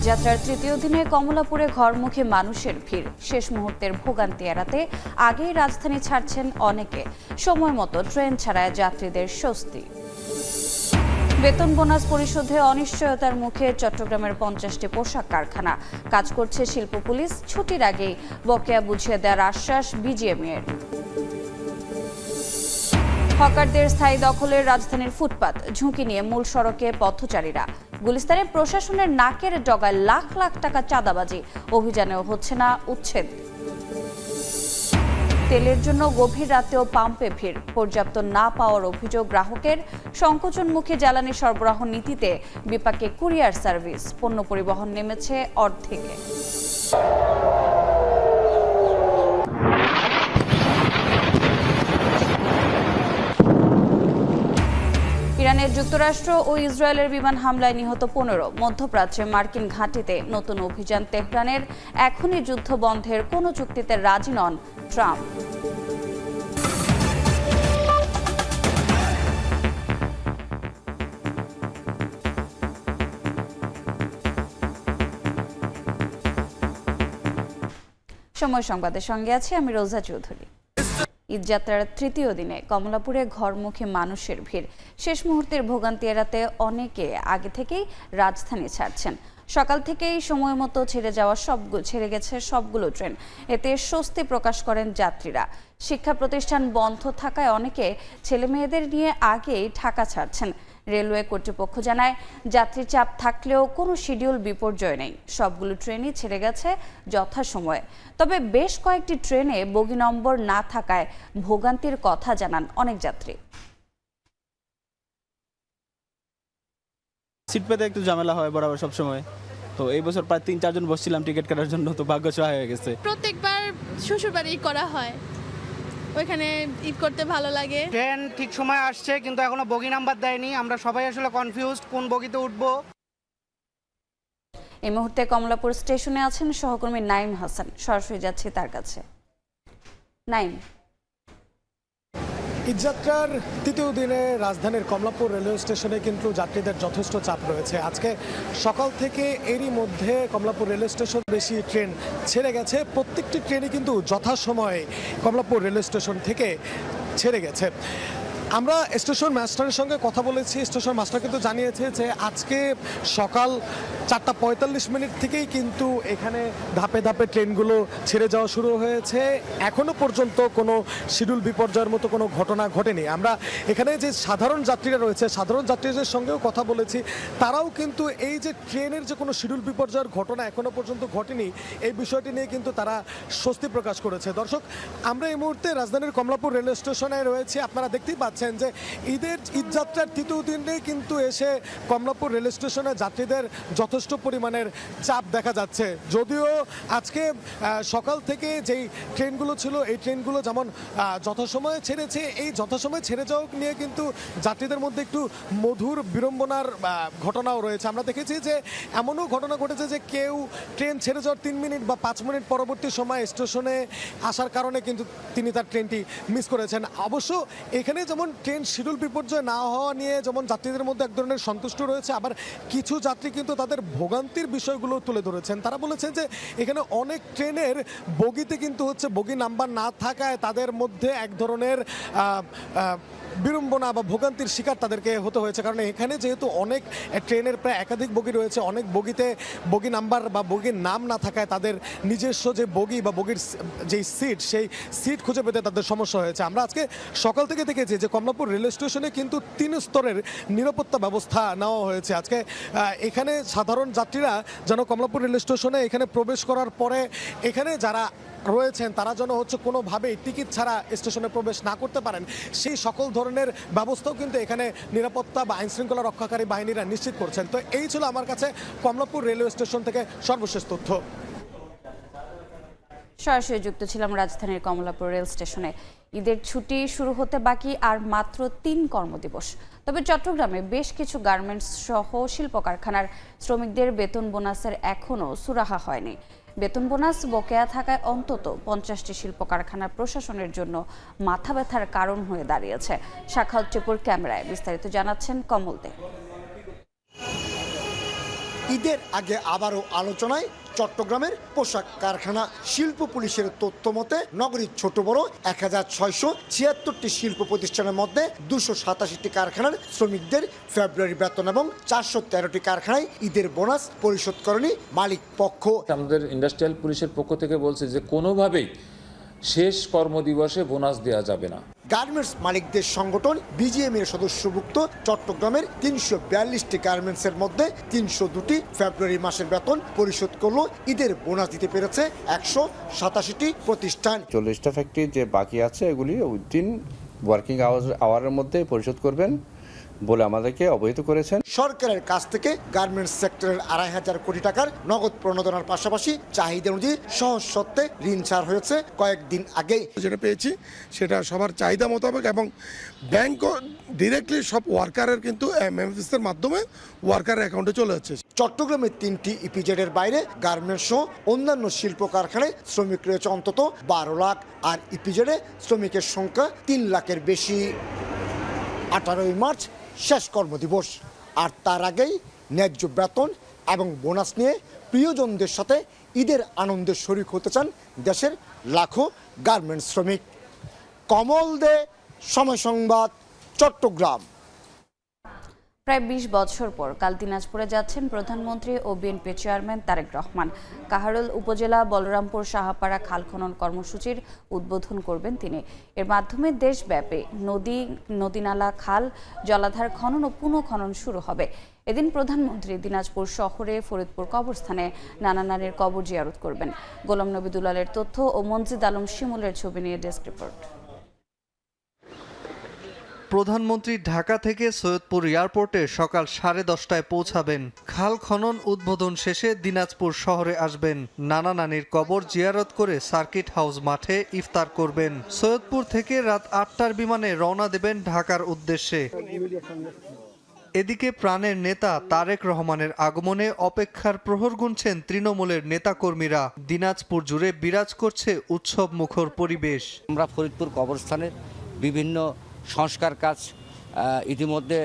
যাত্রার তৃতীয় দিনে কমলাপুরে ঘরমুখী মানুষের ভিড়। শেষ মুহূর্তের ভোগান্তি এড়াতে আগেই রাজধানী ছাড়ছেন অনেকে। সময় মতো ট্রেন ছাড়ায় যাত্রীদের স্বস্তি। বেতন বোনাস পরিশোধে অনিশ্চয়তার মুখে চট্টগ্রামের 50টি পোশাক কারখানা। কাজ করছে শিল্প পুলিশ। ছুটির আগেই বকেয়া বুঝিয়ে দেওয়ার আশ্বাস বিজিএমইএর। হকারদের স্থায়ী দখলের রাজধানীর ফুটপাত, ঝুঁকি নিয়ে মূল সড়কে পথচারীরা। গুলিস্তানে প্রশাসনের নাকের ডগায় লাখ লাখ টাকা চাঁদাবাজি, অভিযানেও হচ্ছে না উচ্ছেদ। তেলের জন্য গভীর রাতেও পাম্পে ভিড়, পর্যাপ্ত না পাওয়ার অভিযোগ গ্রাহকের। সংকোচনমুখী জ্বালানি সরবরাহ নীতিতে বিপাকে কুরিয়ার সার্ভিস, পণ্য পরিবহন নেমেছে অর্ধেকে। ইরানের যুক্তরাষ্ট্র ও ইসরায়েলের বিমান হামলায় নিহত 15। মধ্যপ্রাচ্যে মার্কিন ঘাঁটিতে নতুন অভিযান তেহরানের। এখনই যুদ্ধ বন্ধের কোনো চুক্তিতে রাজি নন ট্রাম্প। সময় সংবাদের সঙ্গে আছি আমি রোজা চৌধুরী। ঈদযাত্রার তৃতীয় দিনে কমলাপুরে ঘরমুখী মানুষের ভিড়। শেষ মুহূর্তের ভোগান্তি এড়াতে অনেকে আগে থেকেই রাজধানী ছাড়ছেন। সকাল থেকেই সময় মতো ছেড়ে গেছে সবগুলো ট্রেন। এতে স্বস্তি প্রকাশ করেন যাত্রীরা। শিক্ষা প্রতিষ্ঠান বন্ধ থাকায় অনেকে ছেলে মেয়েদের নিয়ে আগেই ঢাকা ছাড়ছেন। রেলওয়ে কর্তৃপক্ষ জানায়, যাত্রী চাপ থাকলেও কোনো শিডিউল বিপর্যয় নেই। সবগুলো ট্রেনই ছেড়ে গেছে যথাসময়ে। তবে বেশ কয়েকটি ট্রেনে বগি নম্বর না থাকায় ভোগান্তির কথা জানান অনেক যাত্রী। সিট পেতে একটু ঝামেলা হয় বরাবর সব সময়। তো এই বছর প্রায় 3-4 জন বসছিলাম টিকিট কাটার জন্য, তো ভাগ্য সহায় হয়ে গেছে। প্রত্যেকবার শ্বশুরবাড়ি করা হয়, ওইখানে ঈদ করতে ভালো লাগে। ট্রেন ঠিক সময় আসছে কিন্তু এখনো বগি নাম্বার দেয়নি। আমরা সবাই আসলে কনফিউজড কোন বগিতে উঠবো। এই মুহূর্তে কমলাপুর স্টেশনে আছেন সহকর্মী নাইম হাসান। সরাসরি যাচ্ছি তার কাছে। নাইম, ঈদযাত্রার তৃতীয় দিনে রাজধানীর কমলাপুর রেলওয়ে স্টেশনে কিন্তু যাত্রীদের যথেষ্ট চাপ রয়েছে। আজকে সকাল থেকে এরই মধ্যে কমলাপুর রেলওয়ে স্টেশন বেশি ট্রেন ছেড়ে গেছে। প্রত্যেকটি ট্রেনই কিন্তু যথাসময়ে কমলাপুর রেলওয়ে স্টেশন থেকে ছেড়ে গেছে। আমরা স্টেশন মাস্টারের সঙ্গে কথা বলেছি। স্টেশন মাস্টার কিন্তু জানিয়েছে যে আজকে সকাল 4:45 থেকেই কিন্তু এখানে ধাপে ধাপে ট্রেনগুলো ছেড়ে যাওয়া শুরু হয়েছে। এখনও পর্যন্ত কোনো শিডিউল বিপর্যয়ের মতো কোনো ঘটনা ঘটেনি। আমরা এখানে যে সাধারণ যাত্রীরা রয়েছে, সাধারণ যাত্রীদের সঙ্গেও কথা বলেছি। তারাও কিন্তু এই যে ট্রেনের যে কোনো শিডিউল বিপর্যয়ের ঘটনা এখনও পর্যন্ত ঘটেনি, এই বিষয়টি নিয়ে কিন্তু তারা স্বস্তি প্রকাশ করেছে। দর্শক, আমরা এই মুহূর্তে রাজধানীর কমলাপুর রেলওয়ে স্টেশনে রয়েছি। আপনারা দেখতেই পাচ্ছেন যে ঈদযাত্রার তৃতীয় দিনে কিন্তু এসে কমলাপুর রেল স্টেশনে যাত্রীদের যথেষ্ট পরিমাণের চাপ দেখা যাচ্ছে। যদিও আজকে সকাল থেকে যেই ট্রেনগুলো ছিল, এই ট্রেনগুলো যেমন যথাসময়ে ছেড়েছে, এই যথাসময়ে ছেড়ে যাওয়া নিয়ে কিন্তু যাত্রীদের মধ্যে একটু মধুর বিড়ম্বনার ঘটনাও রয়েছে। আমরা দেখেছি যে এমনও ঘটনা ঘটেছে যে কেউ ট্রেন ছেড়ে যাওয়ার 3 মিনিট বা 5 মিনিট পরবর্তী সময় স্টেশনে আসার কারণে কিন্তু তিনি তার ট্রেনটি মিস করেছেন। অবশ্য এখানে যেমন ট্রেন শিডিউল বিপর্যয় না হওয়া নিয়ে যেমন যাত্রীদের মধ্যে এক ধরনের সন্তুষ্ট রয়েছে, আবার কিছু যাত্রী কিন্তু তাদের ভোগান্তির বিষয়গুলো তুলে ধরেছেন। তারা বলেছেন যে এখানে অনেক ট্রেনের বগিতে কিন্তু বগি নাম্বার না থাকায় তাদের মধ্যে এক ধরনের বিড়ম্বনা বা ভোগান্তির শিকার তাদেরকে হতে হয়েছে। কারণ এখানে যেহেতু অনেক ট্রেনের প্রায় একাধিক বগি রয়েছে, অনেক বগিতে বগি নাম্বার বা বগির নাম না থাকায় তাদের নিজস্ব যে বগি বা বগির যেই সিট, সেই সিট খুঁজে পেতে তাদের সমস্যা হয়েছে। আমরা আজকে সকাল থেকে দেখেছি যে কমলাপুর রেলওয়ে স্টেশনে কিন্তু 3 স্তরের নিরাপত্তা ব্যবস্থা নেওয়া হয়েছে। আজকে এখানে সাধারণ যাত্রীরা যেন কমলাপুর রেলওয়ে স্টেশনে এখানে প্রবেশ করার পরে এখানে যারা রয়েছেন তারা যেন কোনোভাবেই টিকিট ছাড়া স্টেশনে প্রবেশ না করতে পারেন, সেই সকল ধরনের ব্যবস্থাও কিন্তু এখানে নিরাপত্তা বা আইনশৃঙ্খলা রক্ষাকারী বাহিনীরা নিশ্চিত করছেন। তো এই ছিল আমার কাছে কমলাপুর রেলওয়ে স্টেশন থেকে সর্বশেষ তথ্য। সরাসরি যুক্ত ছিলাম রাজধানীর কমলাপুর রেল স্টেশনে। ঈদের ছুটি শুরু হতে বাকি আর মাত্র 3 কর্মদিবস। তবে চট্টগ্রামে বেশ কিছু গার্মেন্টস সহ শিল্প কারখানার শ্রমিকদের বেতন বোনাসের এখনও সুরাহা হয়নি। বেতন বোনাস বকেয়া থাকায় অন্তত 50টি শিল্প কারখানা প্রশাসনের জন্য মাথা ব্যথার কারণ হয়ে দাঁড়িয়েছে। শাখাউত টিপুর ক্যামেরায় বিস্তারিত জানাচ্ছেন কমল দে। ঈদের আগে আবারও আলোচনায় চট্টগ্রামের পোশাক কারখানা। শিল্প পুলিশের তথ্য মতে নগরীর ছোট বড় 1676টি শিল্প প্রতিষ্ঠানের মধ্যে 287টি কারখানার শ্রমিকদের ফেব্রুয়ারি বেতন এবং 413টি কারখানায় ঈদের বোনাস পরিশোধ করেনি মালিক পক্ষ। আমাদের ইন্ডাস্ট্রিয়াল পুলিশের পক্ষ থেকে বলছে যে কোনোভাবেই শেষ কর্মদিবসে বোনাস দেওয়া যাবে না। গার্মেন্টস মালিকদের সংগঠন বিজিএম এর সদস্যভুক্ত চট্টগ্রামের 342টি গার্মেন্টসের মধ্যে 302টি ফেব্রুয়ারি মাসের বেতন পরিশোধ করলো। ঈদের বোনাস দিতে পেরেছে 187টি প্রতিষ্ঠান। 40টা ফ্যাক্টরি যে বাকি আছে এগুলি উইদিন ওয়ার্কিং আওয়ারের মধ্যে পরিশোধ করবেন বলে আমাদেরকে অবহিত করেছেন। সরকারের কাছ থেকে গার্মেন্টস সেক্টরের 2,500 কোটি টাকার নগদ প্রণোদনার পাশাপাশি চাহিদা অনুযায়ী সহজ শর্তে ঋণ ছাড় হয়েছে কয়েকদিন আগে। যেটা পেয়েছি সেটা সবার চাহিদা মোতাবেক এবং ব্যাংকও ডিরেক্টলি সব ওয়ার্কারের কিন্তু এমএফএসের মাধ্যমে ওয়ার্কারের অ্যাকাউন্টে চলে যাচ্ছে। চট্টগ্রামের 3টি ইপিজেডের বাইরে গার্মেন্টস সহ অন্যান্য শিল্প কারখানায় শ্রমিক রয়েছে অন্তত 12 লাখ, আর ইপিজেডে শ্রমিকের সংখ্যা 3 লাখের বেশি। 18 মার্চ শেষ কর্মদিবস, আর তার আগেই ন্যায্য বেতন এবং বোনাস নিয়ে প্রিয়জনদের সাথে ঈদের আনন্দের শরিক হতে চান দেশের লাখো গার্মেন্টস শ্রমিক। কমল দে, সময় সংবাদ, চট্টগ্রাম। প্রায় 20 বছর পর কাল দিনাজপুরে যাচ্ছেন প্রধানমন্ত্রী ও বিএনপি চেয়ারম্যান তারেক রহমান। কাহারোল উপজেলা বলরামপুর সাহাপাড়া খাল খনন কর্মসূচির উদ্বোধন করবেন তিনি। এর মাধ্যমে দেশব্যাপী নদী-নালা, খাল, জলাধার খনন ও পুনঃখনন শুরু হবে। এদিন প্রধানমন্ত্রী দিনাজপুর শহরে ফরিদপুর কবরস্থানে নানা নারীর কবর জিয়ারত করবেন। গোলাম নবী দুলালের তথ্য ও মনজিদ আলম শিমুলের ছবি নিয়ে ডেস্ক রিপোর্ট। প্রধানমন্ত্রী ঢাকা থেকে সৈয়দপুর এয়ারপোর্টে সকাল 10:30টায় পৌঁছাবেন। খাল খনন উদ্বোধন শেষে দিনাজপুর শহরে আসবেন। নানা নানির কবর জিয়ারত করে সার্কিট হাউস মাঠে ইফতার করবেন। সৈয়দপুর থেকে রাত 8টার বিমানে রওনা দেবেন ঢাকার উদ্দেশ্যে। এদিকে প্রাণের নেতা তারেক রহমানের আগমনে অপেক্ষার প্রহর গুনছেন তৃণমূলের নেতাকর্মীরা। দিনাজপুর জুড়ে বিরাজ করছে উৎসব মুখর পরিবেশ। আমরা ফরিদপুর কবরস্থানের বিভিন্ন সংস্কার কাজ ইতিমধ্যে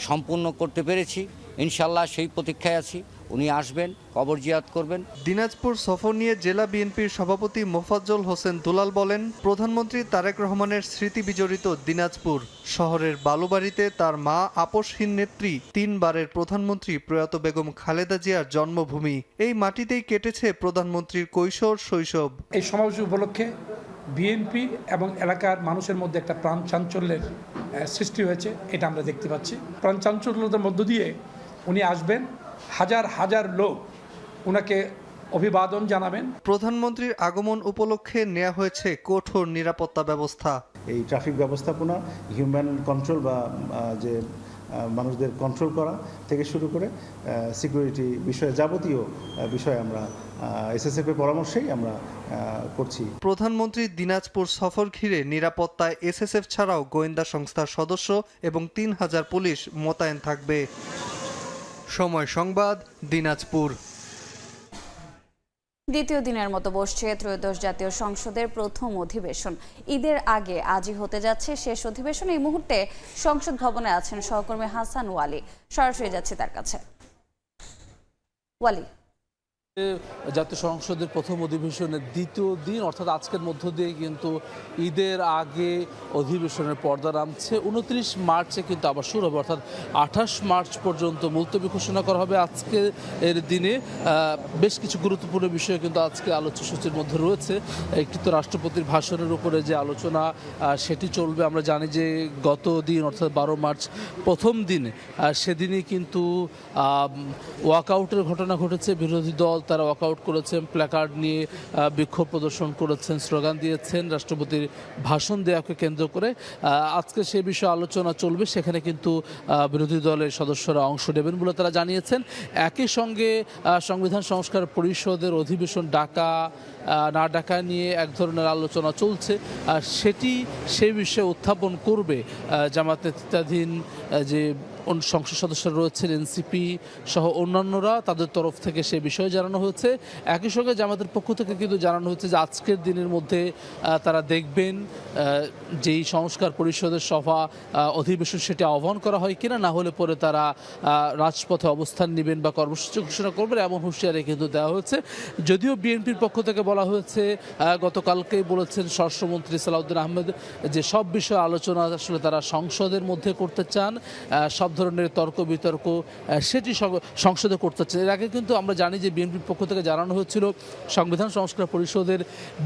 সম্পূর্ণ করতে পেরেছি। ইনশাল্লাহ সেই প্রতীক্ষায় আছি, উনি আসবেন, কবর জিয়ারত করবেন। দিনাজপুর সফর নিয়ে জেলা বিএনপির সভাপতি মোফাজ্জল হোসেন দুলাল বলেন, প্রধানমন্ত্রী তারেক রহমানের স্মৃতি বিজড়িত দিনাজপুর শহরের বালুবাড়িতে তার মা আপসহীন নেত্রী 3 বারের প্রধানমন্ত্রী প্রয়াত বেগম খালেদা জিয়ার জন্মভূমি। এই মাটিতেই কেটেছে প্রধানমন্ত্রীর কৈশোর শৈশব। এই সমাবেশ উপলক্ষে বিএনপি এবং এলাকার মানুষের মধ্যে একটা প্রাণ চাঞ্চল্যের সৃষ্টি হয়েছে, এটা আমরা দেখতে পাচ্ছি। প্রাণ চাঞ্চল্যতার মধ্য দিয়ে উনি আসবেন, হাজার হাজার লোক ওনাকে অভিবাদন জানাবেন। প্রধানমন্ত্রীর আগমন উপলক্ষে নেওয়া হয়েছে কঠোর নিরাপত্তা ব্যবস্থা। এই ট্রাফিক ব্যবস্থাপনা, হিউম্যান কন্ট্রোল বা যে মানুষদের কন্ট্রোল করা থেকে শুরু করে সিকিউরিটি বিষয়ে যাবতীয় বিষয়ে আমরা এসএসএফ এর পরামর্শেই আমরা করছি। প্রধানমন্ত্রী দিনাজপুর সফর ঘিরে নিরাপত্তায় এসএসএফ ছাড়াও গোয়েন্দা সংস্থার সদস্য এবং 3000 পুলিশ মোতায়েন থাকবে। সময় সংবাদ, দিনাজপুর। দ্বিতীয় দিনের মতো বসছে ত্রয়োদশ জাতীয় সংসদের প্রথম অধিবেশন। ঈদের আগে আজই হতে যাচ্ছে শেষ অধিবেশন। এই মুহূর্তে সংসদ ভবনে আছেন সহকর্মী হাসান ওয়ালি। সরাসরি যাচ্ছে তার কাছে। ওয়ালি, জাতীয় সংসদের প্রথম অধিবেশনের দ্বিতীয় দিন অর্থাৎ আজকের মধ্য দিয়ে কিন্তু ঈদের আগে অধিবেশনের পর্দা নামছে। 29 মার্চে কিন্তু আবার শুরু হবে, অর্থাৎ 28 মার্চ পর্যন্ত মুলতবি ঘোষণা করা হবে। আজকে এর দিনে বেশ কিছু গুরুত্বপূর্ণ বিষয় কিন্তু আজকে আলোচ্য সূচির মধ্যে রয়েছে। একটি তো রাষ্ট্রপতির ভাষণের উপরে যে আলোচনা সেটি চলবে। আমরা জানি যে গত দিন অর্থাৎ 12 মার্চ প্রথম দিন, সেদিনই কিন্তু ওয়াকআউটের ঘটনা ঘটেছে। বিরোধী দল তারা ওয়াকআউট করেছেন, প্ল্যাকার্ড নিয়ে বিক্ষোভ প্রদর্শন করেছেন, স্লোগান দিয়েছেন রাষ্ট্রপতির ভাষণ দেওয়াকে কেন্দ্র করে। আজকে সে বিষয়ে আলোচনা চলবে, সেখানে কিন্তু বিরোধী দলের সদস্যরা অংশ নেবেন বলে তারা জানিয়েছেন। একই সঙ্গে সংবিধান সংস্কার পরিষদের অধিবেশন ডাকা না ডাকা নিয়ে এক ধরনের আলোচনা চলছে, আর সেটি সেই বিষয়ে উত্থাপন করবে জামাত নেতৃত্বাধীন যে সংসদ সদস্যরা রয়েছেন, এনসিপি সহ অন্যান্যরা, তাদের তরফ থেকে সে বিষয়ে জানানো হয়েছে। একই সঙ্গে জামাতের পক্ষ থেকে কিন্তু জানানো হয়েছে যে আজকের দিনের মধ্যে তারা দেখবেন যেই সংস্কার পরিষদের সভা অধিবেশন সেটি আহ্বান করা হয় কিনা, না হলে পরে তারা রাজপথে অবস্থান নেবেন বা কর্মসূচি ঘোষণা করবেন, এমন হুঁশিয়ারি কিন্তু দেওয়া হয়েছে। যদিও বিএনপির পক্ষ থেকে বলা হয়েছে, গতকালকেই বলেছেন স্বরাষ্ট্রমন্ত্রী সালাউদ্দিন আহমেদ যে সব বিষয়ে আলোচনা আসলে তারা সংসদের মধ্যে করতে চান, সব ধরনের তর্ক বিতর্ক সেটি সংসদে করতে চান। এর আগে কিন্তু আমরা জানি যে বিএনপির পক্ষ থেকে জানানো হয়েছিল সংবিধান সংস্কার পরিষদের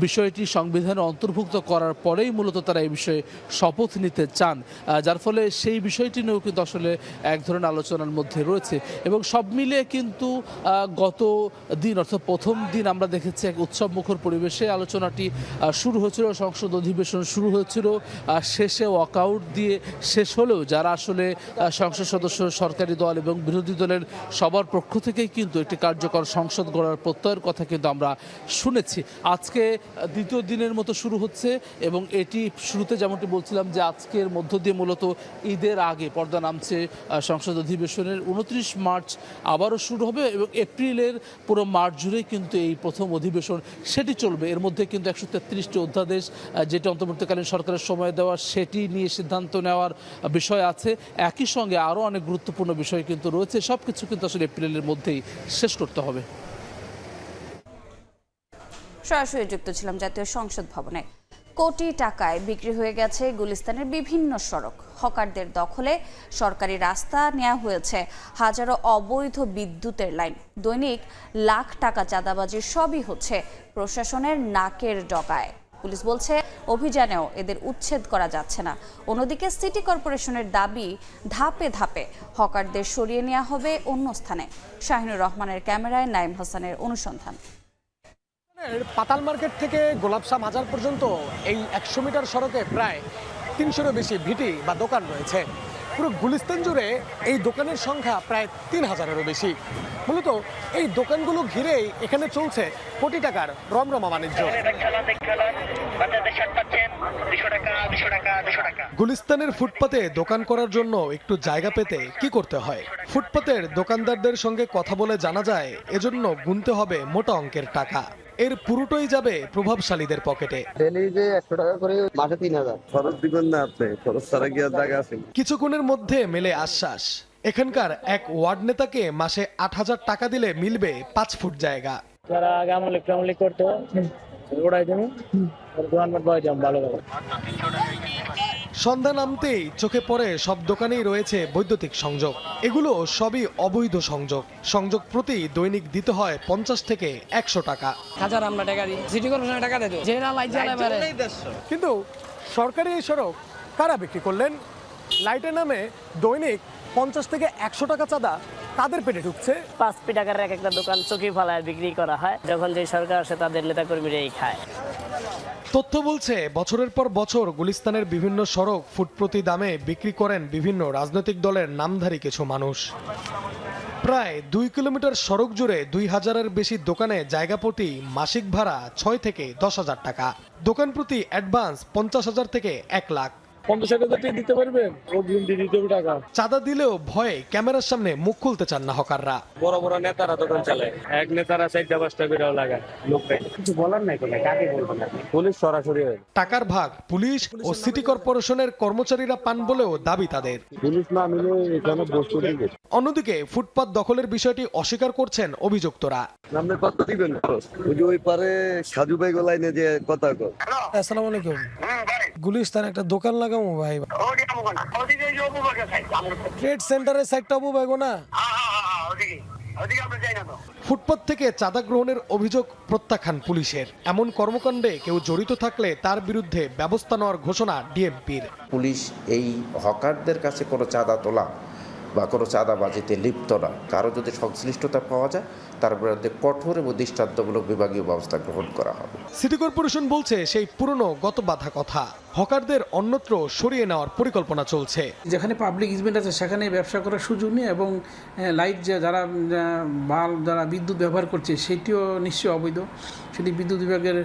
বিষয়টি সংবিধানে অন্তর্ভুক্ত করার পরেই মূলত তারা এই বিষয়ে শপথ নিতে চান, যার ফলে সেই বিষয়টি নিয়েও কিন্তু আসলে এক ধরনের আলোচনার মধ্যে রয়েছে। এবং সব মিলিয়ে কিন্তু গত দিন অর্থাৎ প্রথম দিন আমরা দেখেছি এক উৎসব মুখর পরিবেশে আলোচনাটি শুরু হয়েছিল, সংসদ অধিবেশন শুরু হয়েছিল, শেষে ওয়াকআউট দিয়ে শেষ হলেও যারা আসলে সংসদ সদস্য, সরকারি দল এবং বিরোধী দলের সবার পক্ষ থেকেই কিন্তু একটি কার্যকর সংসদ গড়ার প্রত্যয়ের কথা কিন্তু আমরা শুনেছি। আজকে দ্বিতীয় দিনের মতো শুরু হচ্ছে এবং এটি শুরুতে যেমনটি বলছিলাম যে আজকের মধ্য দিয়ে মূলত ঈদের আগে পর্দা নামছে সংসদ অধিবেশনের। 29 মার্চ আবারও শুরু হবে এবং এপ্রিলের পুরো মার্চ জুড়েই কিন্তু এই প্রথম অধিবেশন সেটি চলবে। এর মধ্যে কিন্তু 133টি অধ্যাদেশ যেটি অন্তর্বর্তীকালীন সরকারের সময় দেওয়া সেটি নিয়ে সিদ্ধান্ত নেওয়ার বিষয় আছে। একই সঙ্গে আরও অনেক গুরুত্বপূর্ণ বিষয় কিন্তু রয়েছে, সব কিছু কিন্তু আসলে এপ্রিলের মধ্যেই শেষ করতে হবে। সরাসরি যুক্ত ছিলাম জাতীয় সংসদ ভবনে। কোটি টাকায় বিক্রি হয়ে গেছে গুলিস্তানের বিভিন্ন সড়ক। হকারদের দখলে সরকারি রাস্তা নেওয়া হয়েছে, হাজারো অবৈধ বিদ্যুতের লাইন। দৈনিক লাখ টাকা চাঁদাবাজি সবই হচ্ছে প্রশাসনের নাকের ডগায়। পুলিশ বলছে অভিযানেও এদের উচ্ছেদ করা যাচ্ছে না। অন্যদিকে সিটি কর্পোরেশনের দাবি ধাপে ধাপে হকারদের সরিয়ে নেওয়া হবে অন্য স্থানে। শাহিনুর রহমানের ক্যামেরায় নাইম হাসানের অনুসন্ধান। পাতাল মার্কেট থেকে গোলাপশাহ মাজার পর্যন্ত এই 100 মিটার সড়কে প্রায় 300-এরও বেশি ভিটি বা দোকান রয়েছে। পুরো গুলিস্তান জুড়ে এই দোকানের সংখ্যা প্রায় 3000-এরও বেশি। মূলত এই দোকানগুলো ঘিরেই এখানে চলছে কোটি টাকার রমরমা বাণিজ্য। গুলিস্তানের ফুটপাতে দোকান করার জন্য একটু জায়গা পেতে কি করতে হয়? ফুটপাতের দোকানদারদের সঙ্গে কথা বলে জানা যায় এজন্য গুনতে হবে মোটা অঙ্কের টাকা। এর পুরোটাই যাবে প্রভাবশালীদের পকেটে। কিছুক্ষণের মধ্যে মেলে আশ্বাস। এখানকার এক ওয়ার্ড নেতাকে মাসে 8000 টাকা দিলে মিলবে 5 ফুট জায়গা। সন্ধ্যা নামতেই চোখে পড়ে সব দোকানেই রয়েছে বৈদ্যুতিক সংযোগ। এগুলো সবই অবৈধ সংযোগ। সংযোগ প্রতি দৈনিক দিতে হয় 50 থেকে 100 টাকা। কিন্তু সরকারি এই সড়ক কারা বিক্রি করলেন? লাইটের নামে দৈনিক 50 থেকে 100 টাকা চাঁদা তাদের পেটে ঢুকছে। 5 টাকার এক একটা দোকান চোখে ফালায় বিক্রি করা হয়। যখন যে সরকার আসে তাদের নেতাকর্মীরাই খায়। তথ্য বলছে বছরের পর বছর গুলিস্তানের বিভিন্ন সড়ক ফুটপ্রতি দামে বিক্রি করেন বিভিন্ন রাজনৈতিক দলের নামধারী কিছু মানুষ। প্রায় 2 কিলোমিটার সড়ক জুড়ে 2000-এর বেশি দোকানে জায়গা প্রতি মাসিক ভাড়া 6 থেকে 10,000 টাকা। দোকান প্রতি অ্যাডভান্স 50,000 থেকে 1 লাখ। চাঁদা দিলেও ভয়ে ক্যামেরার সামনে মুখ খুলতে চান না হকাররা। বড় বড় নেতারা দোকান চালায়, এক নেতারা 4-5টা বিড়াও লাগায়, লোক কিছু বলার নাই, কাকে বলবো না, পুলিশ সরাসরি টাকার ভাগ পুলিশ ও সিটি কর্পোরেশনের কর্মচারীরা পান বলেও দাবি তাদের। পুলিশ না মিলে এখানে বস্তু দিবে। অন্যদিকে ফুটপাত দখলের বিষয়টি অস্বীকার করছেন অভিযুক্তরা। আপনি কত দিবেন? ওই পারে সাজু ভাই লাইনে যে কথা কর। আসসালামু আলাইকুম। গুলিস্তান একটা দোকান লাগামু ভাই। ট্রেড সেন্টারের সাইডটা অবু না। ফুটপাত থেকে চাঁদা গ্রহণের অভিযোগ প্রত্যাখ্যান পুলিশের। এমন কর্মকাণ্ডে কেউ জড়িত থাকলে তার বিরুদ্ধে ব্যবস্থা নেওয়ার ঘোষণা ডিএমপির। পুলিশ এই হকারদের কাছে কোনো চাঁদা তোলা বা কোনো চাঁদাবাজিতে লিপ্ত না, কারো যদি সংশ্লিষ্টতা পাওয়া যায় তার বিরুদ্ধে কঠোর এবং দৃষ্টান্তমূলক বিভাগীয় ব্যবস্থা গ্রহণ করা হবে। সিটি কর্পোরেশন বলছে সেই পুরনো গত বাধা কথা, হকারদের অন্যত্র সরিয়ে নেওয়ার পরিকল্পনা চলছে। যেখানে পাবলিক ইজমেন্ট আছে সেখানে ব্যবসা করার সুযোগ নেই এবং লাইট যারা বিদ্যুৎ ব্যবহার করছে সেটিও নিশ্চয়ই অবৈধ। সেটি বিদ্যুৎ বিভাগের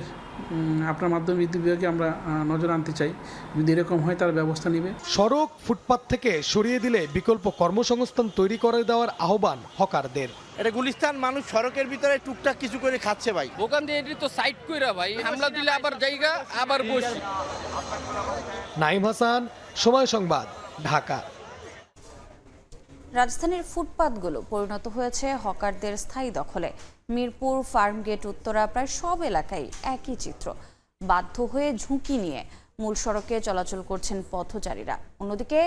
আপনার মাধ্যমে বিদ্যুৎ বিভাগে আমরা নজর আনতে চাই, যদি এরকম হয় তার ব্যবস্থা নেবে। সড়ক ফুটপাত থেকে সরিয়ে দিলে বিকল্প কর্মসংস্থান তৈরি করে দেওয়ার আহ্বান হকারদের। এটা গুলিস্তান, মানুষ সড়কের ভিতরে টুকটাক কিছু করে খাচ্ছে ভাই। ওখান দিয়ে এটি তো সাইড কইরা ভাই, হামলা দিলে আবার জায়গা আবার বসি। নাইম হাসান, সময় সংবাদ, ঢাকা। রাজধানীর ফুটপাতগুলো পরিণত হয়েছে হকারদের স্থায়ী দখলে। মিরপুর, ফার্মগেট, উত্তরা প্রায় সব এলাকায় একই চিত্র। বাধ্য হয়ে ঝুঁকি নিয়ে মূল সড়কে চলাচল করছেন পথচারীরা। অন্যদিকে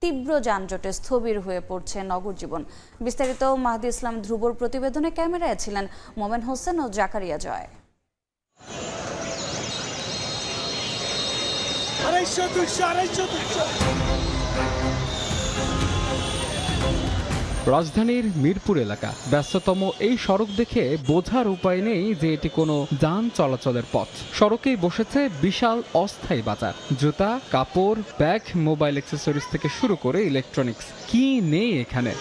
তীব্র যানজটে স্থবির হয়ে পড়ছে নগর জীবন। বিস্তারিত মাহদি ইসলাম ধ্রুবর প্রতিবেদনে ক্যামেরায় ছিলেন মোমেন হোসেন ও জাকারিয়া জয়। রাজধানীর মিরপুর এলাকা ব্যস্ততম এই সড়ক দেখে বোঝার উপায় নেই যে এটি কোনো যান চলাচলের পথ। সড়কেই বসেছে বিশাল অস্থায়ী বাজার। জুতা, কাপড়, ব্যাগ, মোবাইল অ্যাক্সেসরিজ থেকে শুরু করে ইলেকট্রনিক্স, কি নেই এখানে।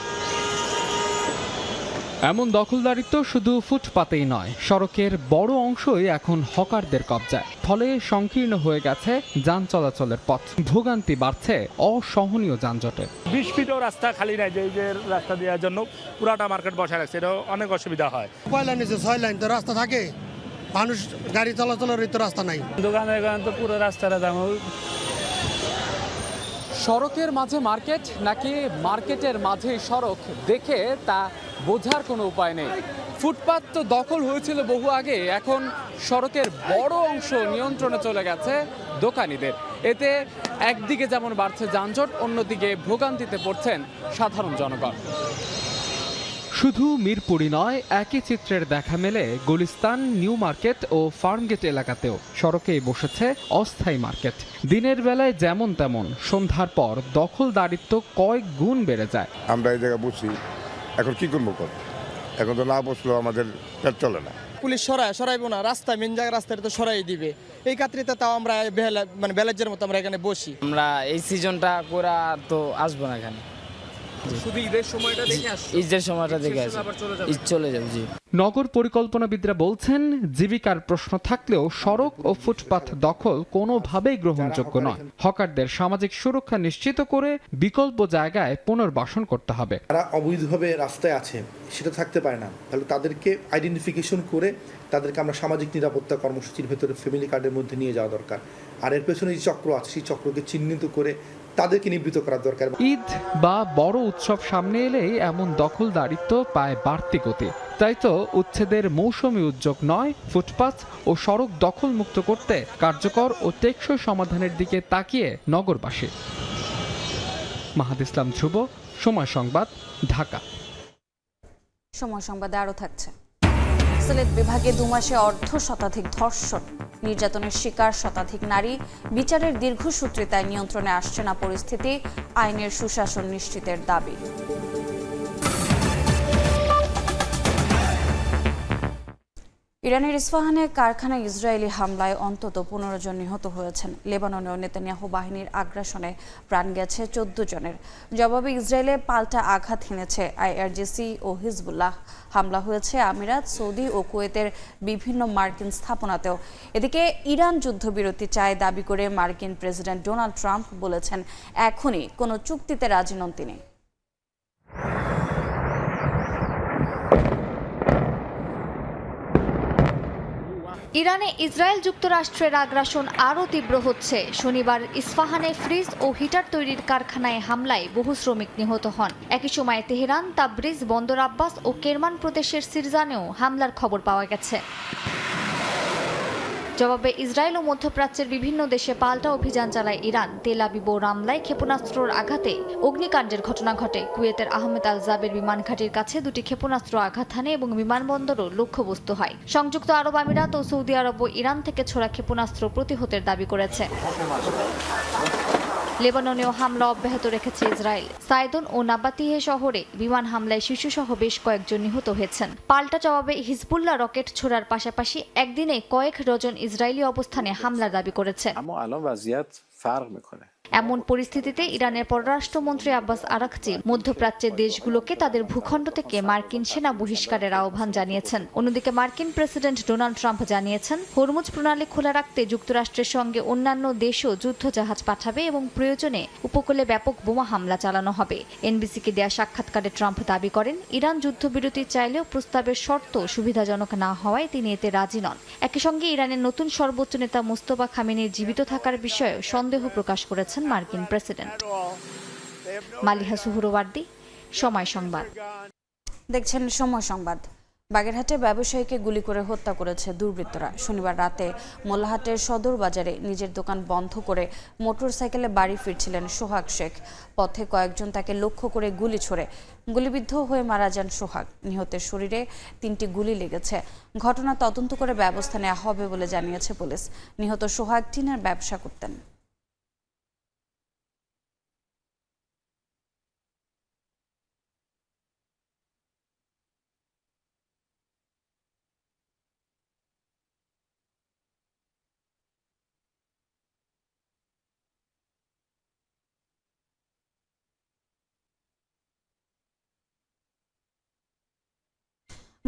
এমন দখলদারিত্ব শুধু ফুটপাতেই নয়, সড়কের বড় অংশই এখন হকারদের কবজায়। ফলে সংকীর্ণ হয়ে গেছে যান চলাচলের পথ। ভোগান্তি বাড়ছে অসহনীয় যানজটে। 20 ফিটও রাস্তা খালি নাই, যে রাস্তা দেওয়ার জন্য পুরাটা মার্কেট বসায় রাখছে, এটা অনেক অসুবিধা হয়। 5 লাইন নিচে 6 লাইন তো রাস্তা থাকে, মানুষ গাড়ি চলাচলের তো রাস্তা নাই। দোকানের কারণে তো পুরো রাস্তাটা দাম। সড়কের মাঝে মার্কেট নাকি মার্কেটের মাঝে সড়ক, দেখে তা বোঝার কোনো উপায় নেই। ফুটপাত তো দখল হয়েছিল বহু আগে, এখন সড়কের বড় অংশ নিয়ন্ত্রণে চলে গেছে দোকানীদের। এতে একদিকে যেমন বাড়ছে যানজট, অন্যদিকে ভোগান্তিতে পড়ছেন সাধারণ জনগণ। শুধু মিরপুরই নয়, একই চিত্রের দেখা মেলে গুলিস্তান, নিউ মার্কেট ও ফার্মগেট এলাকাতেও। সড়কেই বসেছে অস্থায়ী মার্কেট। দিনের বেলায় যেমন তেমন, সন্ধ্যার পর দখলদারিত্ব কয়েক গুণ বেড়ে যায়। আমরা এই জায়গায় বসি, এখন কি করবো? এখন তো না বসলেও আমাদের পেট চলে না। পুলিশ সরাইবো না, রাস্তায় মেন জায়গা রাস্তায় তো সরাই দিবে। এই কাত্রিতে তাও আমরা বেলাজের মতো আমরা এখানে বসি। আমরা এই সিজনটা করে তো আসবো না এখানে, শুধু ঈদের সময়টা দেখে আসছি। ঈদের সময়টা দেখে আসি, ঈদ চলে যাবে। জি। নগর পরিকল্পনাবিদরা বলছেন, জীবিকার প্রশ্ন থাকলেও সড়ক ও ফুটপাত দখল কোনোভাবেই গ্রহণযোগ্য নয়। হকারদের সামাজিক সুরক্ষা নিশ্চিত করে বিকল্প জায়গায় পুনর্বাসন করতে হবে। যারা অবৈধভাবে রাস্তায় আছে সেটা থাকতে পারে না, তাহলে তাদেরকে আইডেন্টিফিকেশন করে তাদেরকে আমরা সামাজিক নিরাপত্তা কর্মসূচির ভেতরে ফ্যামিলি কার্ডের মধ্যে নিয়ে যাওয়া দরকার। আর এর পেছনে যে চক্র আছে সেই চক্রকে চিহ্নিত করে তাদেরকে নিবৃত্ত করা দরকার। ঈদ বা বড় উৎসব সামনে এলেই এমন দখলদারিত্ব পায় বাড়তি গতি। তাই তো উচ্ছেদের মৌসুমী উদ্যোগ নয়, ফুটপাত ও সড়ক দখল মুক্ত করতে কার্যকর ও টেকসই সমাধানের দিকে তাকিয়ে নগরবাসী। মাহাদ ইসলাম ধ্রুব, সময় সংবাদ, ঢাকা। সময় সংবাদে আরও থাকছে। সিলেট বিভাগে 2 মাসে অর্ধশতাধিক ধর্ষণ, নির্যাতনের শিকার শতাধিক নারী। বিচারের দীর্ঘসূত্রিতায় নিয়ন্ত্রণে আসছে না পরিস্থিতি, আইনের সুশাসন নিশ্চিতের দাবি। ইরানের ইস্পাহানে কারখানায় ইসরায়েলি হামলায় অন্তত 15 জন নিহত হয়েছেন। লেবাননেও নেতানিয়াহু বাহিনীর আগ্রাসনে প্রাণ গেছে 14 জনের। জবাবে ইসরায়েলে পাল্টা আঘাত হেনেছে আইআরজিসি ও হিজবুল্লাহ। হামলা হয়েছে আমিরাত, সৌদি ও কুয়েতের বিভিন্ন মার্কিন স্থাপনাতেও। এদিকে ইরান যুদ্ধবিরতি চায় দাবি করে মার্কিন প্রেসিডেন্ট ডোনাল্ড ট্রাম্প বলেছেন, এখনই কোনো চুক্তিতে রাজি নন তিনি। ইরানে ইসরায়েল যুক্তরাষ্ট্রের আগ্রাসন আরও তীব্র হচ্ছে। শনিবার ইস্পাহানে ফ্রিজ ও হিটার তৈরির কারখানায় হামলায় বহু শ্রমিক নিহত হন। একই সময় তেহরান, তাবরিজ, বন্দর আব্বাস ও কেরমান প্রদেশের সিরজানেও হামলার খবর পাওয়া গেছে। জবাবে ইসরায়েল ও মধ্যপ্রাচ্যের বিভিন্ন দেশে পাল্টা অভিযান চালায় ইরান। তেল আবিব ও রামলায় ক্ষেপণাস্ত্রের আঘাতে অগ্নিকাণ্ডের ঘটনা ঘটে। কুয়েতের আহমেদ আল জাবের বিমান ঘাঁটির কাছে 2টি ক্ষেপণাস্ত্র আঘাত হানে এবং বিমানবন্দরও লক্ষ্যবস্তু হয়। সংযুক্ত আরব আমিরাত ও সৌদি আরবও ইরান থেকে ছোড়া ক্ষেপণাস্ত্র প্রতিহতের দাবি করেছে। লেবাননেও হামলা অব্যাহত রেখেছে ইসরায়েল। সাইদন ও নাবাতিহে শহরে বিমান হামলায় শিশুসহ বেশ কয়েকজন নিহত হয়েছেন। পাল্টা জবাবে হিজবুল্লাহ রকেট ছোড়ার পাশাপাশি একদিনে কয়েক ডজন ইসরায়েলি অবস্থানে হামলার দাবি করেছে। এমন পরিস্থিতিতে ইরানের পররাষ্ট্রমন্ত্রী আব্বাস আরাকচি মধ্যপ্রাচ্যের দেশগুলোকে তাদের ভূখণ্ড থেকে মার্কিন সেনা বহিষ্কারের আহ্বান জানিয়েছেন। অন্যদিকে মার্কিন প্রেসিডেন্ট ডোনাল্ড ট্রাম্প জানিয়েছেন, হরমুজ প্রণালী খোলা রাখতে যুক্তরাষ্ট্রের সঙ্গে অন্যান্য দেশও যুদ্ধজাহাজ পাঠাবে এবং প্রয়োজনে উপকূলে ব্যাপক বোমা হামলা চালানো হবে। এনবিসিকে দেয়া সাক্ষাৎকারে ট্রাম্প দাবি করেন, ইরান যুদ্ধবিরতি চাইলেও প্রস্তাবের শর্ত সুবিধাজনক না হওয়ায় তিনি এতে রাজি নন। একই সঙ্গে ইরানের নতুন সর্বোচ্চ নেতা মোস্তফা খামেনির জীবিত থাকার বিষয়ে সন্দেহ প্রকাশ করেছেন মার্কিন প্রেসিডেন্ট। মালিহা সুহরওয়ার্দী, সময় সংবাদ। দেখছেন সময় সংবাদ। বাগেরহাটে ব্যবসায়ীকে গুলি করে হত্যা করেছে দুর্বৃত্তরা। শনিবার রাতে মোল্লাহাটের সদর বাজারে নিজের দোকান বন্ধ করে মোটরসাইকেলে বাড়ি ফিরছিলেন সোহাগ শেখ। পথে কয়েকজন তাকে লক্ষ্য করে গুলি ছোড়ে গুলিবিদ্ধ হয়ে মারা যান সোহাগ। নিহতের শরীরে 3টি গুলি লেগেছে। ঘটনা তদন্ত করে ব্যবস্থা নেওয়া হবে বলে জানিয়েছে পুলিশ। নিহত সোহাগ টিনের ব্যবসা করতেন।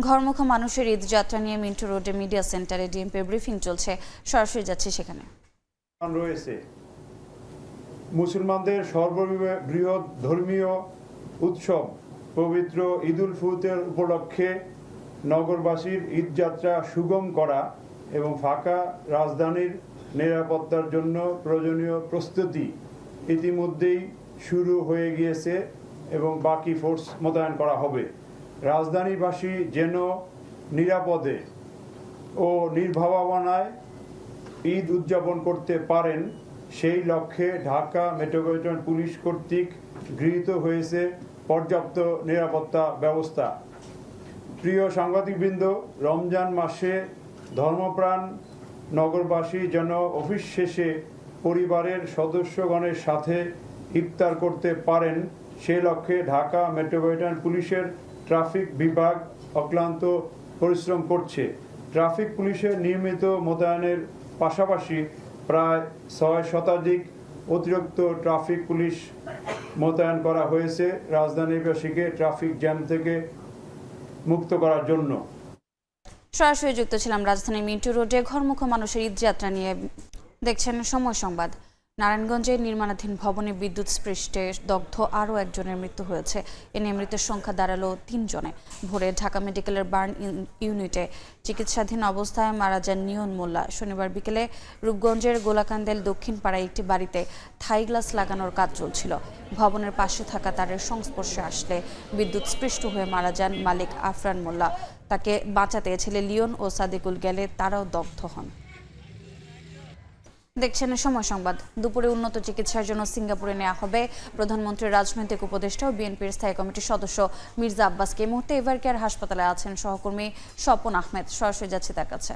ঘরমুখো মানুষের ঈদ যাত্রা নিয়ে মিন্টু রোডে মিডিয়া সেন্টারে ডিএমপি ব্রিফিং চলছে। সরাসরি যাচ্ছে সেখানে। রয়েছে মুসলমানদের সর্ববৃহৎ ধর্মীয় উৎসব পবিত্র ঈদুল ফিতর উপলক্ষে নগরবাসীর ঈদযাত্রা সুগম করা এবং ফাঁকা রাজধানীর নিরাপত্তার জন্য প্রয়োজনীয় প্রস্তুতি ইতিমধ্যেই শুরু হয়ে গিয়েছে এবং বাকি ফোর্স মোতায়েন করা হবে। রাজধানীবাসী যেন নিরাপদে ও নির্ভাবনায় ঈদ উদযাপন করতে পারেন সেই লক্ষ্যে ঢাকা মেট্রোপলিটন পুলিশ কর্তৃক গৃহীত হয়েছে পর্যাপ্ত নিরাপত্তা ব্যবস্থা। প্রিয় সাংবাদিকবৃন্দ, রমজান মাসে ধর্মপ্রাণ নগরবাসী যেন অফিস শেষে পরিবারের সদস্যগণের সাথে ইফতার করতে পারেন সেই লক্ষ্যে ঢাকা মেট্রোপলিটন পুলিশের ট্রাফিক বিভাগ অক্লান্ত পরিশ্রম করছে। ট্রাফিক পুলিশের নিয়মিত মোতায়েনের পাশাপাশি প্রায় 6 শতাধিক অতিরিক্ত ট্রাফিক পুলিশ মোতায়েন করা হয়েছে রাজধানীবাসীকে ট্রাফিক জ্যাম থেকে মুক্ত করার জন্য। সরাসরি যুক্ত ছিলাম রাজধানী মিন্টু রোডে ঘরমুখো মানুষের ঈদ যাত্রা নিয়ে। দেখছেন সময় সংবাদ। নারায়ণগঞ্জে নির্মাণাধীন ভবনে বিদ্যুৎ স্পৃষ্টে দগ্ধ আরও একজনের মৃত্যু হয়েছে। এ নিয়ে মৃতের সংখ্যা দাঁড়ালো 3 জনে। ভোরে ঢাকা মেডিকেলের বার্ন ইউনিটে চিকিৎসাধীন অবস্থায় মারা যান নিয়ন মোল্লা। শনিবার বিকেলে রূপগঞ্জের গোলাকান্দেল দক্ষিণ পাড়ায় একটি বাড়িতে থাই গ্লাস লাগানোর কাজ চলছিল। ভবনের পাশে থাকা তারের সংস্পর্শে আসলে বিদ্যুৎ স্পৃষ্ট হয়ে মারা যান মালিক আফরান মোল্লা। তাকে বাঁচাতে ছেলে লিওন ও সাদিকুল গেলে তারাও দগ্ধ হন। দেখছেন সময় সংবাদ। দুপুরে উন্নত চিকিৎসার জন্য সিঙ্গাপুরে নেওয়া হবে প্রধানমন্ত্রীর রাজনৈতিক উপদেষ্টা ও বিএনপির স্থায়ী কমিটির সদস্য মির্জা আব্বাসকে। এই মুহূর্তে এভারকেয়ার হাসপাতালে আছেন সহকর্মী স্বপন আহমেদ। সরাসরি যাচ্ছি তার কাছে।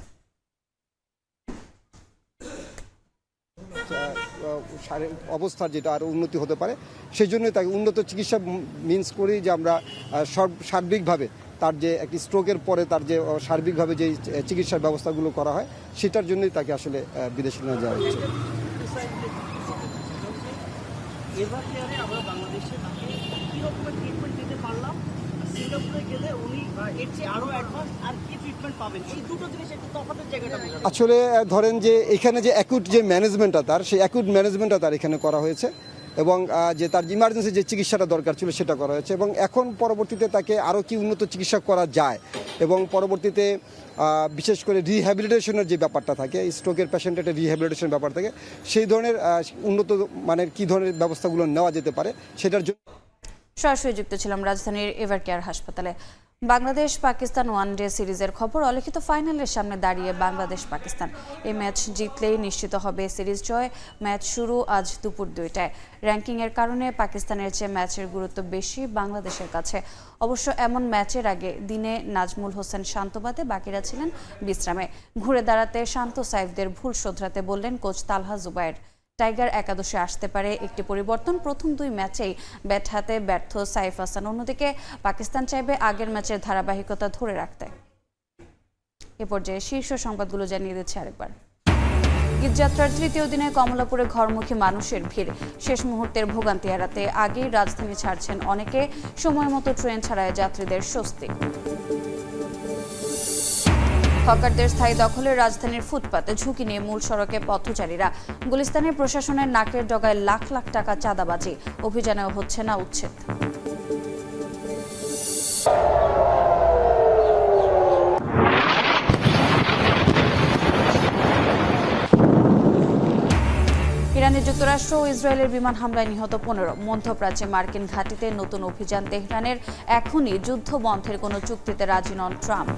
অবস্থার যেটা আরও উন্নতি হতে পারে সেই জন্য তাকে উন্নত চিকিৎসা মিন্স করি যে আমরা সার্বিকভাবে তার যে একটি স্ট্রোকের পরে তার যে সার্বিকভাবে যে চিকিৎসার ব্যবস্থাগুলো করা হয় সেটার জন্যই তাকে আসলে বিদেশে নিয়ে যাওয়া হচ্ছে। আসলে ধরেন যে এখানে যে অ্যাকুট যে ম্যানেজমেন্টটা তার সেই অ্যাকুট ম্যানেজমেন্টটা তার এখানে করা হয়েছে এবং যে তার ইমার্জেন্সি যে চিকিৎসাটা দরকার ছিল সেটা করা হয়েছে এবং এখন পরবর্তীতে তাকে আরও কি উন্নত চিকিৎসা করা যায় এবং পরবর্তীতে বিশেষ করে রিহ্যাবিলিটেশনের যে ব্যাপারটা থাকে স্ট্রোকের পেশেন্টের একটা রিহ্যাবিলিটেশনের ব্যাপার থাকে সেই ধরনের উন্নত মানের কী ধরনের ব্যবস্থাগুলো নেওয়া যেতে পারে সেটার জন্য। সরাসরি যুক্ত ছিলাম রাজধানীর এভারকেয়ার হাসপাতালে। বাংলাদেশ পাকিস্তান ওয়ানডে সিরিজের খবর। অলিখিত ফাইনালের সামনে দাঁড়িয়ে বাংলাদেশ পাকিস্তান। এই ম্যাচ জিতলেই নিশ্চিত হবে সিরিজ জয়। ম্যাচ শুরু আজ দুপুর 2টায়। র্যাঙ্কিংয়ের কারণে পাকিস্তানের চেয়ে ম্যাচের গুরুত্ব বেশি বাংলাদেশের কাছে। অবশ্য এমন ম্যাচের আগে দিনে নাজমুল হোসেন শান্ত বাদে বাকিরা ছিলেন বিশ্রামে। ঘুরে দাঁড়াতে শান্ত সাইফদের ভুল শোধরাতে বললেন কোচ তালহা জুবায়ের। টাইগার একাদশে আসতে পারে একটি পরিবর্তন। প্রথম 2 ম্যাচেই ব্যাট হাতে ব্যর্থ সাইফ হাসান। অন্যদিকে পাকিস্তান চাইবে আগের ম্যাচের ধারাবাহিকতা ধরে রাখতে। এ পর্যায়ে শীর্ষ সংবাদগুলো জানিয়ে দিচ্ছে আরেকবার। ঈদযাত্রার তৃতীয় দিনে কমলাপুরে ঘরমুখী মানুষের ভিড়। শেষ মুহূর্তের ভোগান্তি এড়াতে আগেই রাজধানী ছাড়ছেন অনেকে, সময় মতো ট্রেন ছাড়ায় যাত্রীদের স্বস্তি। হকারদের স্থায়ী দখলে রাজধানীর ফুটপাতে ঝুঁকি নিয়ে মূল সড়কে পথচারীরা। গুলিস্তানের প্রশাসনের নাকের ডগায় লাখ লাখ টাকা চাঁদাবাজি, অভিযানেও হচ্ছে না উচ্ছেদ। ইরানে যুক্তরাষ্ট্র ও ইসরায়েলের বিমান হামলায় নিহত 15। মধ্যপ্রাচ্যে মার্কিন ঘাঁটিতে নতুন অভিযান তেহরানের। এখনই যুদ্ধ বন্ধের কোনো চুক্তিতে রাজি নন ট্রাম্প।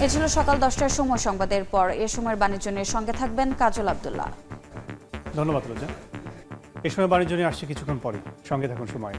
এ ছিল সকাল 10টার সময় সংবাদের পর এ সময়ের বাণিজ্য নিয়ে সঙ্গে থাকবেন কাজল আব্দুল্লাহ। ধন্যবাদ রোজা। এ সময় বাণিজ্য নিয়ে আসছে কিছুক্ষণ পরে, সঙ্গে থাকুন সময়।